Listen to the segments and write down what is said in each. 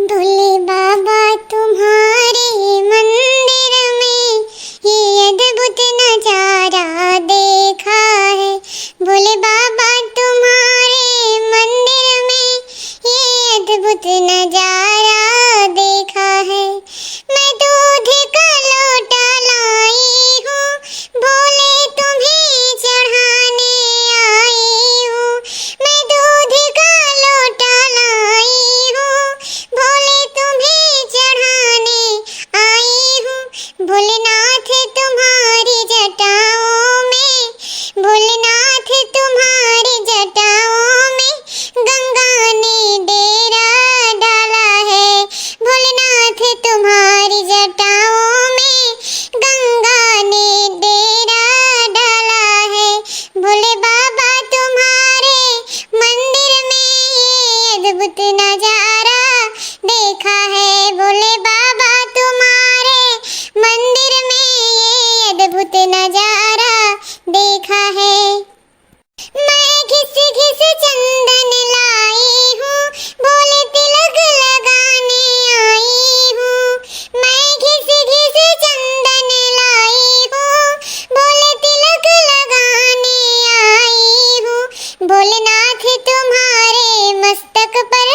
भोले बाबा तुम्हारे मंदिर में ये अद्भुत नजारा देखा है। भोले बाबा तुम्हारे मंदिर में ये अद्भुत नजारा देखा है। मैं दूध का लोटा लाई हूँ, भोले तुम्हें चढ़ाने आई हूँ। मैं दूध का लोटा लाई हूँ, भोले तुम्हें चढ़ाने आई हूँ। भोलेनाथ तुम्हारी जटाओं में, भोलेनाथ तुम्हारी जटाओं में गंगा ने डेरा डाला है। भोलेनाथ तुम्हारी जटाओं में गंगा ने डेरा डाला है। भोले बाबा तुम्हारे मंदिर में ये अद्भुत नजारा देखा है। भोले बाबा तुम्हारे मंदिर में ये अद्भुत नजारा देखा है। मैं घिस घिस चंदन लाई हूँ, भोले तिलक लगाने आई हूँ। मैं घिस घिस चंदन लाई हूँ, भोले तिलक लगाने आई हूँ। भोलेनाथ तुम्हारे मस्तक पर,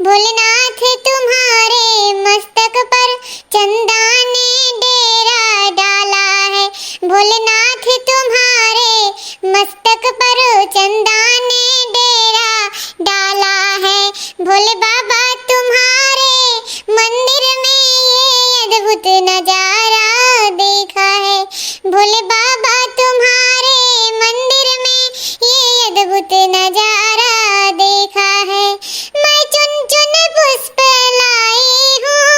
भोलेनाथ तुम्हारे मस्तक पर चंदा ने डेरा डाला है। भोलेनाथ तुम्हारे मस्तक पर चंदा ने डेरा डाला है। भोले बाबा तुम्हारे मंदिर में ये अद्भुत नजारा देखा है। भोले बाबा तुम्हारे मंदिर में ये अद्भुत नजारा देखा है। मैं चुन चुन पुष्प लाई हूँ,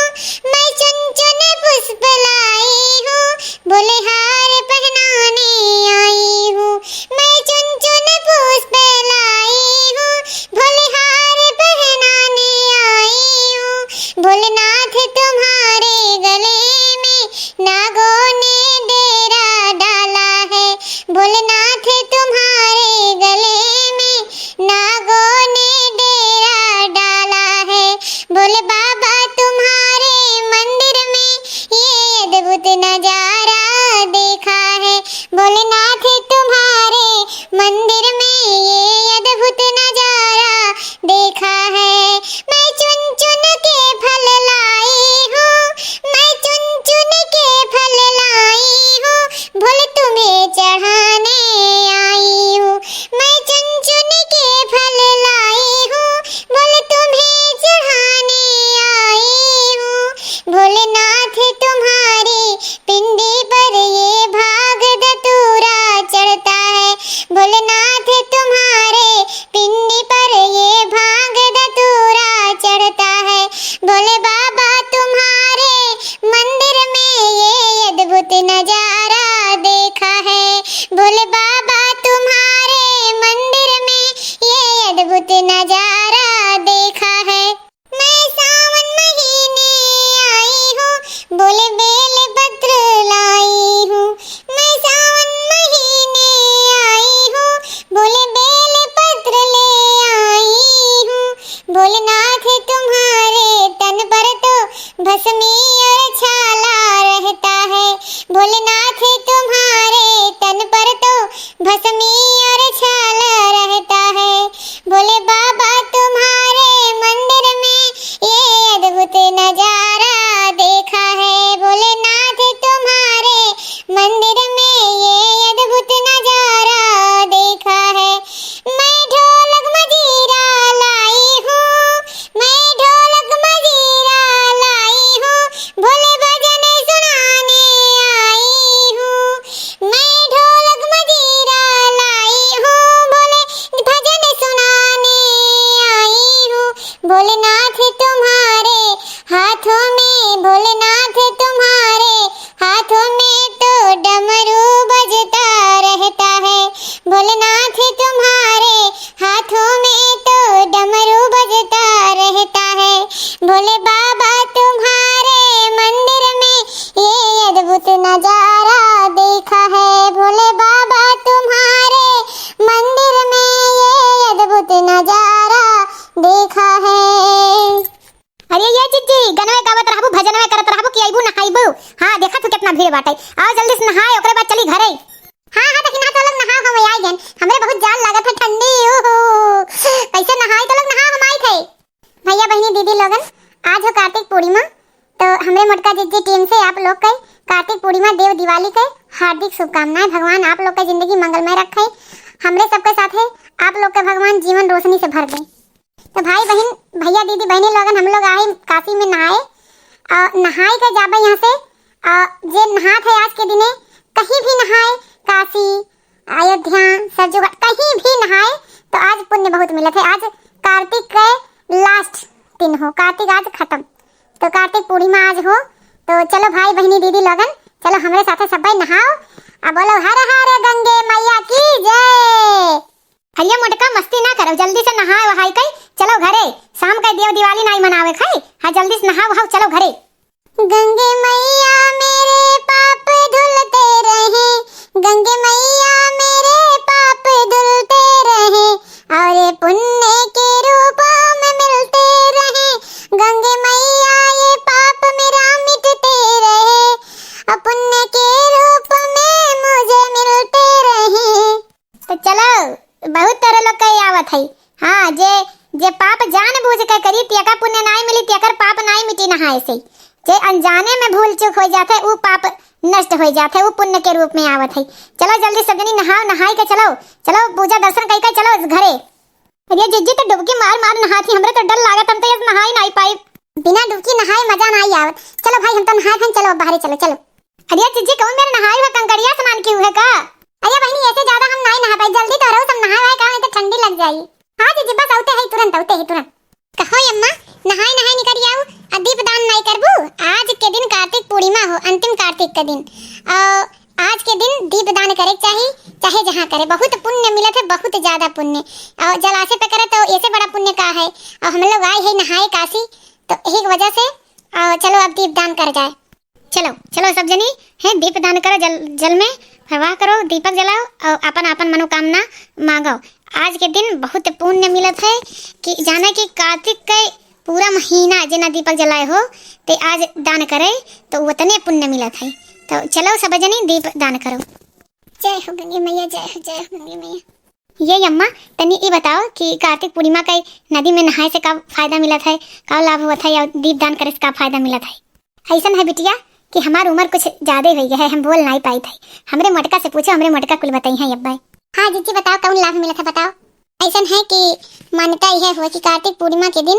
मैं चुन चुन पुष्प लाई हूँ, भोले हार पहनाने आई हूँ। मैं चुन चुन पुष्प लाई हूँ, भोले हार पहनाने आई हूँ। भोलेनाथ तुम्हारे गले में नागों ने डेरा डाला है। भोलेनाथ तुम्हारे गले में नागों ने डेरा डाला है। भोले बाबा तुम्हारे मंदिर में ये अद्भुत नजारा देखा है। भोलेनाथ तुम्हारे मंदिर में ये अद्भुत नजारा देखा है। मैं चुन चुन के फल लाई हूँ, मैं चुन चुन के फल लाई हूँ, भोले तुम्हें चढ़ाने आई हूँ। मैं चुन चुन के फल लाई हूँ, भोले तुम्हें चढ़ाने आई हूँ। भोलेनाथ तुम्हारी पिंडी पर ये भाग धतूरा चढ़ता है। भोलेनाथ तुम्हारे पिंडी पर ये भाग धतूरा चढ़ता है। भोले बाबा तुम्हारे मंदिर में ये अद्भुत नजारा देखा है। भोले बाबा तुम्हारे मंदिर में ये अद्भुत नजारा देखा है। मैं सावन महीने आई हूँ, भोले बेल पत्र लाई हूँ। मैं सावन महीने आई हूँ, भोले बेल पत्र ले आई हूँ। भोलेनाथ तुम्हारे तन पर तो भस्मी और छाला रहता है। भोलेनाथ तुम्हारे तन पर तो भस्मी और छाला रहता है। भोले बाबा तुम्हारे मंदिर में ये अद्भुत नजारा देखा है। भोलेनाथ तुम्हारे मंदिर में ये अद्भुत नजारा देखा है। मैं ढोलक मजीरा लाई हूँ, मैं ढोलक मजीरा लाई हूँ, भोले भजन सुनाने आई हूँ। मैं ढोलक मजीरा लाई हूँ, भोले भजन सुनाने आई हूँ। भोलेनाथ तुम्हारे हाथों में, भोलेनाथ तुम्हारे हाथों में तो डमरू बजता रहता है। भोलेनाथ तुम्हारे हाथों में तो डमरू बजता रहता है। भोले बाबा तुम्हारे मंदिर में ये अद्भुत नजारा देखा है। भोले बाबा तुम्हारे मंदिर में ये अद्भुत नजारा देखा है। हरि ये जिज्जी गनवे गावत रहबू भजनवे करत रहबू कि आइबू नहाइबू। हां देखत तू कितना भीड़ बाटे। आओ जल्दी से नहाए ओकरे बाद चली घरे। हां हां देखी ना तो लोग नहा हम आई गन। हमरे बहुत जान लागत है ठंडी। ओहो कैसे नहाए तो लोग नहा हम आई थे। भैया बहनी दीदी लोगन आज हो कार्तिक पूर्णिमा। तो हमरे मोटका जिज्जी टीम से आप लोग के कार्तिक पूर्णिमा देव दिवाली के हार्दिक शुभकामनाएं। भगवान आप लोग की जिंदगी मंगलमय रखे। हमरे सबके साथ है आप लोग के भगवान जीवन रोशनी से भर दे। तो भाई बहन भैया दीदी बहनी लोगन हम लोग आए काशी में नहाए और नहाए के जाबे यहाँ से जे नहात है आज के दिने कहीं भी नहाए काशी अयोध्या सरजुगा कहीं भी नहाए तो आज पुण्य बहुत मिलत है। आज कार्तिक के लास्ट दिन हो। कार्तिक आज खत्म तो कार्तिक पूर्णिमा आज हो। तो चलो भाई बहनी दीदी लोगन चलो हमरे साथे सब नहाओ और बोलो हर हर गंगे मैया की जय। भैया मोटका मस्ती ना करो जल्दी से नहाए वहाई कई चलो घरे। शाम का देव दिवाली नहीं मनावे खाई। हाँ जल्दी से नहाओ वहाओ चलो घरे। गंगे मैया मेरे पाप धुलते रहे। गंगे मैया मेरे पाप धुलते रहे और पुण्य के रूप में मिलते रहे। गंगे मैया ये पाप मेरा मिटते रहे और पुण्य के रूप में मुझे मिलते रहे। तो चलो बहुत तरह लोग कही आवत है। हाँ जे पाप जान बूझ के करी त्यका पुण्य नहीं मिली त्यकर पाप नहीं मिटी नहाए से। जे अनजाने में भूल चूक हो जाते वो पाप नष्ट हो जाते वो पुण्य के रूप में आवत है। चलो जल्दी सब जनी नहाओ नहाई के चलो चलो पूजा दर्शन कई के चलो घरे। अरे जिज्जी तो डुबकी मार मार नहाती हमरे तो डर लागत हम तो ये नहा ही नहीं पाई। बिना डुबकी नहाए मजा नहीं आवत। चलो भाई हम तो नहाए हैं चलो बाहर चलो चलो। अरे जिज्जी कौन मेरे नहाए हुए कंकड़िया सामान क्यों है का। अरे बहनी ऐसे ज्यादा हम नहीं नहा पाए जल्दी तो रहो सब नहाए का तो ठंडी लग जाई। हां जी बस आउते है तुरंत कहो अम्मा नहाए नहाए निकल आओ और दीपदान नहीं करबू। आज के दिन कार्तिक पूर्णिमा हो अंतिम कार्तिक का दिन और आज के दिन दीपदान करे चाहिए चाहे जहाँ करे बहुत पुण्य मिलत है बहुत ज्यादा पुण्य। और जलाशय पे करे तो ऐसे बड़ा पुण्य का है। और हम लोग आए हैं नहाए काशी तो यही वजह से चलो अब दीपदान कर जाए। चलो चलो सब जनी है दीपदान करो जल में हवा करो दीपक जलाओ और अपन अपन मनोकामना मांगो। आज के दिन बहुत पुण्य मिलत है कि जाने कि कार्तिक के पूरा महीना जना दीपक जलाए हो ते आज दान करे तो उतने पुण्य मिलत है। तो चलो सब जनी दीप दान करो। जय हो गंगे मैया जय हो गंगे मैया। ये अम्मा तनी ये बताओ कि कार्तिक पूर्णिमा के नदी में नहाए से का फायदा मिलत है का लाभ हुआ था या दीप दान करे से का फायदा मिलत है। ऐसा है बिटिया कि हमारी उम्र कुछ ज्यादा हो गया है हम बोल नहीं पाई थे। हमरे मोटका से पूछो हमरे मोटका कुल बताई है अब्बा। हाँ जीजी बताओ कौन लाभ मिला था बताओ। ऐसा है कि मान्यता यह हुआ कि कार्तिक पूर्णिमा के दिन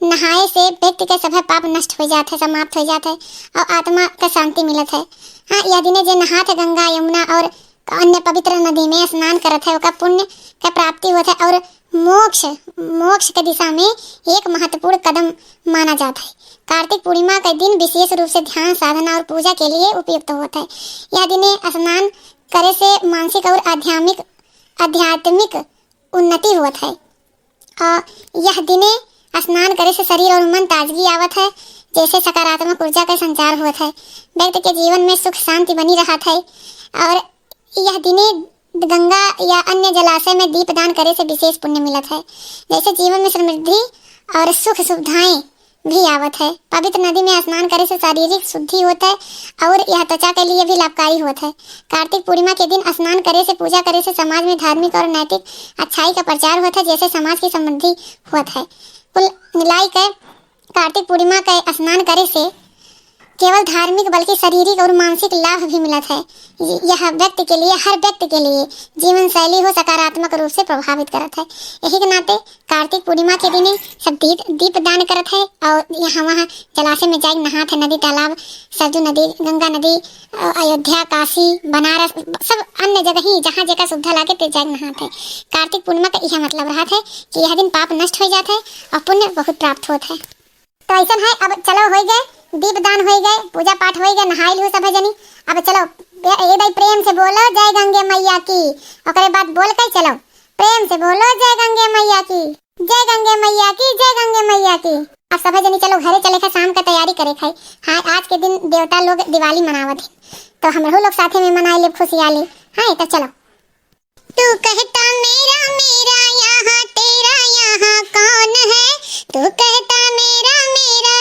नहाए से व्यक्ति के सभी पाप नष्ट हो जाते हैं समाप्त हो जाते हैं और आत्मा का शांति मिलत है। हाँ यह दिन जो नहात गंगा यमुना और अन्य पवित्र नदी में स्नान करत है उसका पुण्य का प्राप्ति होता है और मोक्ष के दिशा में एक महत्वपूर्ण कदम माना जाता है। कार्तिक पूर्णिमा का दिन विशेष रूप से ध्यान साधना और पूजा के लिए उपयुक्त होता है। यह दिन स्नान करे से मानसिक और आध्यात्मिक उन्नति होता है। यह दिन स्नान करे से शरीर और मन ताजगी आवत है जैसे सकारात्मक ऊर्जा का संचार होता है। व्यक्ति के जीवन में सुख शांति बनी रहता है। और यह दिन गंगा या अन्य जलाशय में दीपदान करे से विशेष पुण्य मिलत है जैसे जीवन में समृद्धि और सुख सुविधाएं भी आवत है। पवित्र नदी में स्नान करे से शारीरिक शुद्धि होता है और यह त्वचा के लिए भी लाभकारी होता है। कार्तिक पूर्णिमा के दिन स्नान करे से पूजा करे से समाज में धार्मिक और नैतिक अच्छाई का प्रचार होता है जैसे समाज की समृद्धि होता है। कुल मिलाई के कार्तिक पूर्णिमा का स्नान करे से केवल धार्मिक बल्कि शारीरिक और मानसिक लाभ भी मिलता है। यह व्यक्ति के लिए हर व्यक्ति के लिए जीवन शैली हो सकारात्मक रूप से प्रभावित करता है। यही के नाते कार्तिक पूर्णिमा के दिन सब दीप दान करते हैं और यहाँ वहाँ जलाशय में जाए नहाते नदी तालाब सरजू नदी गंगा नदी अयोध्या काशी बनारस सब अन्य जगह ही जहाँ जगह सुविधा लागे ते जाए नहाते। कार्तिक पूर्णिमा का यह मतलब रहा है कि यह दिन पाप नष्ट हो जाता है और पुण्य बहुत प्राप्त होता है। तो ऐसा है अब चलो हो गए दीपदान हो गए पूजा पाठ हो गए नहाई लियो सब जनी। अब चलो ये दाई प्रेम से बोलो जय गंगे मैया की और बाद बोल कर चलो प्रेम से बोलो जय गंगे मैया की जय गंगे मैया की जय गंगे मैया की। अब सब जनी चलो घरे चले खा शाम का तैयारी करे खाई। हाँ आज के दिन देवता लोग दिवाली मनावत है तो हम लोग साथे में मनाए ले खुशियाली। हाँ तो चलो तू कहता मेरा मेरा यहाँ तेरा यहाँ कौन है तू कहता मेरा मेरा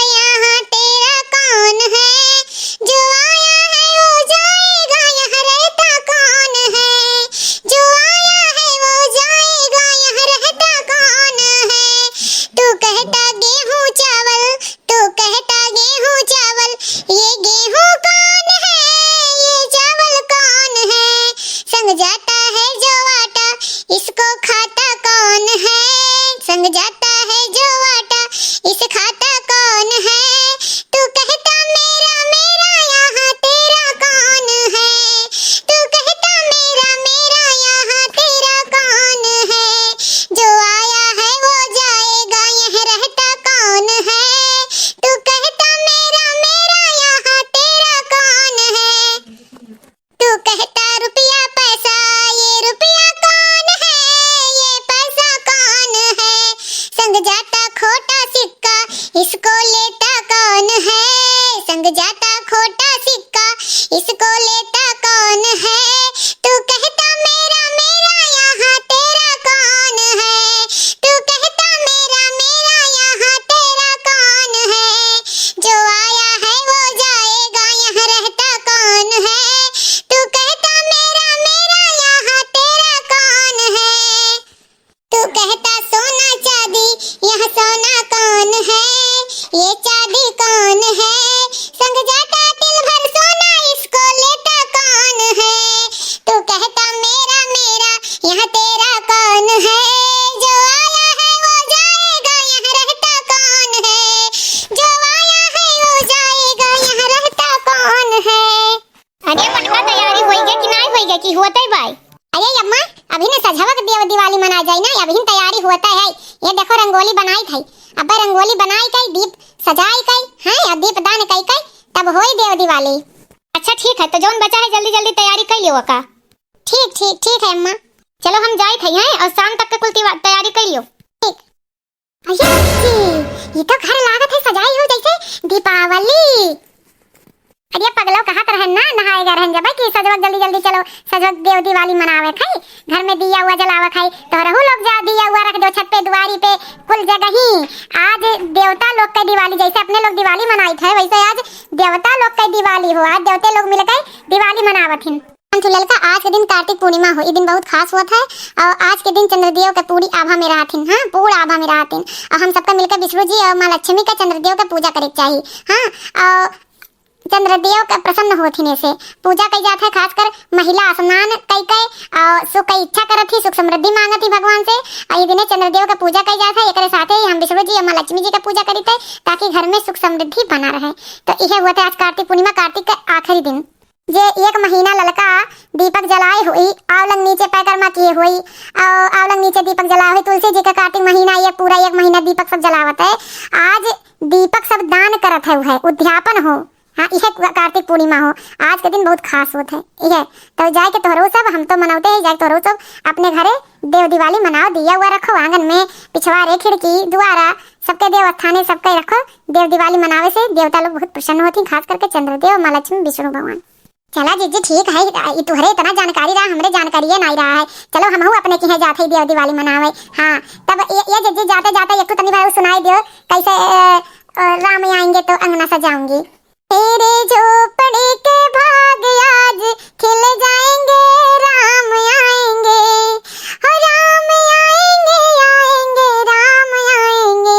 की होता है भाई? अरे अम्मा, अभी ने सजावट दिवाली मना जाए ना, अभी तैयारी होता है। ये देखो रंगोली बनाई थी, अब रंगोली बनाई कई, दीप सजाई कई, हाँ दीप दान कई कई, तब होई देव दिवाली। अच्छा ठीक है, तो जौन बचा है जल्दी जल्दी तैयारी कर लियो का। ठीक ठीक ठीक है अम्मा, चलो हम जाए थे हैं और शाम तक के कुल तैयारी कर लियो। ठीक। ये तो घर लागत है सजाई हो जैसे दीपावली। अरे पगलो कहाँ तो रहन ना, नहाएगा रहन जब कि सजवक जल्दी जल्दी चलो सजवक देव दिवाली मनावे खाई, घर में दिया हुआ जलावा खाई, तो रहू लोग जा दिया हुआ रख दो छत पे दुआरी पे कुल जगह ही। आज देवता लोग का दिवाली, जैसे अपने लोग दिवाली मनाई थे वैसे आज देवता लोग का दिवाली हो, आज देवते लोग मिलकर दिवाली मनावत हैं। ललका आज के दिन कार्तिक पूर्णिमा हो, ये दिन बहुत खास हुआ है और आज के दिन चंद्रदेव का पूरी आभा में रहथिन, हाँ पूरा आभा में रहथिन, और हम सबका मिलकर विष्णु जी और माँ लक्ष्मी का चंद्रदेव का पूजा करे चाहिए, हाँ और चंद्रदेव का प्रसन्न होथिन से पूजा कई जात है। खासकर महिला स्नान कई कई और सुख की इच्छा करत ही, सुख समृद्धि मांगत ही भगवान से, और ये दिन चंद्रदेव का पूजा कई जात है। एक साथ ही हम विष्णु जी और माँ लक्ष्मी जी का पूजा करीते ताकि घर में सुख समृद्धि बना रहे। तो यह हुआ था आज कार्तिक पूर्णिमा, कार्तिक का आखिरी दिन, जे एक महीना ललका दीपक जलाए हुई, आवलंग नीचे पैकर्मा किए हुई और आवलंग नीचे दीपक जलाए हुई। तुलसी जी का कार्तिक महीना ये पूरा एक महीना दीपक सब जलावत है। आज दीपक सब दान करत है, उद्यापन हो, हाँ यह कार्तिक पूर्णिमा हो, आज के दिन बहुत खास होता है। यह तो जाए के तोहरो सब, हम तो मनाते हैं, जाए तोहरो सब अपने घरे देव दिवाली मनाओ, दिया हुआ रखो आंगन में, पिछवाड़े खिड़की द्वारा सबके देव स्थाने सबके रखो। देव दिवाली मनावे से देवता लोग बहुत प्रसन्न होती, खास करके चंद्रदेव, माँ लक्ष्मी, विष्णु भगवान। चला जीजी ठीक है, तुहरे इतना जानकारी रहा, हमरे जानकारी नहीं रहा है। चलो हम अपने की है जाते देव दिवाली मनावे। हाँ तब ये जीजी जाते जाते एक तो तनी भाई सुनाई दियो कैसे राम आएंगे तो अंगना सजाऊंगी। तेरे झोपड़े के भाग आज खिल जाएंगे, राम आएंगे, हो राम आएंगे, आएंगे राम आएंगे,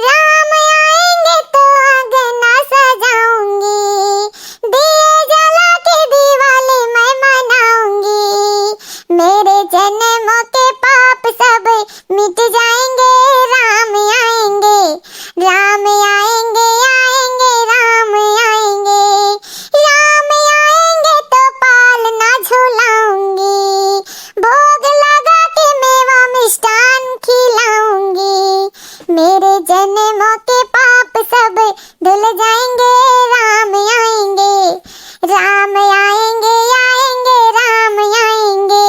राम आएंगे तो अंगना सजाऊंगी, दिए जला के दिवाली मैं मनाऊंगी, मेरे जन्मों के पाप सब मिट जाएंगे, राम आएंगे, राम आएंगे, आएंगे राम आएंगे, राम आएंगे तो पालना झुलाऊंगी, भोग लगा के मेवा मिष्ठान खिलाऊंगी, मेरे जन्मों के पाप सब धुल जाएंगे, राम आएंगे, राम आएंगे, आएंगे राम आएंगे।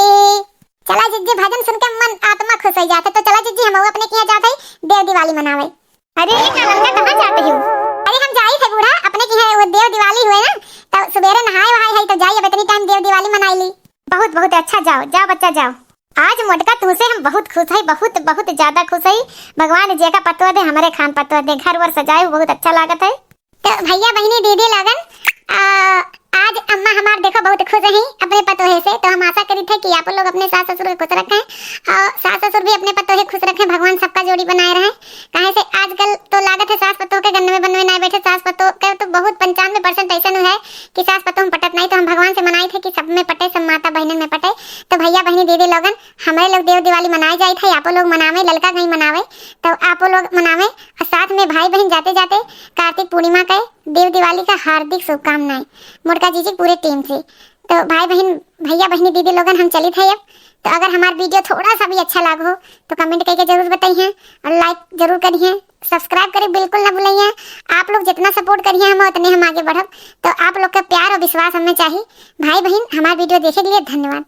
चला जिज्जी भजन सुन के मन आत्मा खुश हो जाता, तो चला जिज्जी हम अपने किया जाते देव दिवाली मनावे। अरे कहाँ जाते हो? अरे हम जाई थे बूढ़ा अपने की है, वो देव दिवाली हुए ना तो सवेरे नहाए वहाए है, तो जाइए इतनी टाइम देव दिवाली मनाई ली। बहुत बहुत अच्छा, जाओ जाओ बच्चा जाओ। आज मोटका तुमसे हम बहुत खुश है, बहुत बहुत ज्यादा खुश है। भगवान जी का पत्तो दे, हमारे खान पत्तो दे, घर वर सजाए बहुत अच्छा लागत है। तो भैया बहनी दीदी लगन आज अम्मा हमार देखो बहुत खुश हैं अपने पतोहे से, तो हम आशा करी थे कि आप लोग अपने सास ससुर को खुश रखें और सास ससुर भी अपने पतोहे खुश रखें, भगवान सबका जोड़ी बनाए रहे। कहे से आजकल तो लागत है सास पतोह के गन्ने में बनवे ना बैठे, सास पतोह के तो बहुत 95% ऐसा है कि सास पतोह में पटत नहीं, तो हम भगवान से मनाए थे कि सब में पटे, सब माता बहनन में पटे। तो भैया बहनी दीदी लोगन हमारे लोग देव दिवाली मनाए जाए थे, आप लोग मनावे, ललका गई मनावे, तो आप लोग मनावे और साथ में भाई बहन जाते जाते कार्तिक पूर्णिमा के देव दिवाली का हार्दिक शुभकामनाएं मोटका जीजी पूरे टीम से। तो भाई बहन भैया बहनी दीदी लोगन हम चली थे अब। तो अगर हमारा वीडियो थोड़ा सा भी अच्छा लगा हो तो कमेंट करके जरूर बताइए और लाइक जरूर करिए, सब्सक्राइब करें बिल्कुल ना भूलिए। आप लोग जितना सपोर्ट करिए हम उतने हम आगे बढ़ब, तो आप लोग का प्यार और विश्वास हमें चाहिए। भाई बहन हमारा वीडियो देखे के लिए धन्यवाद।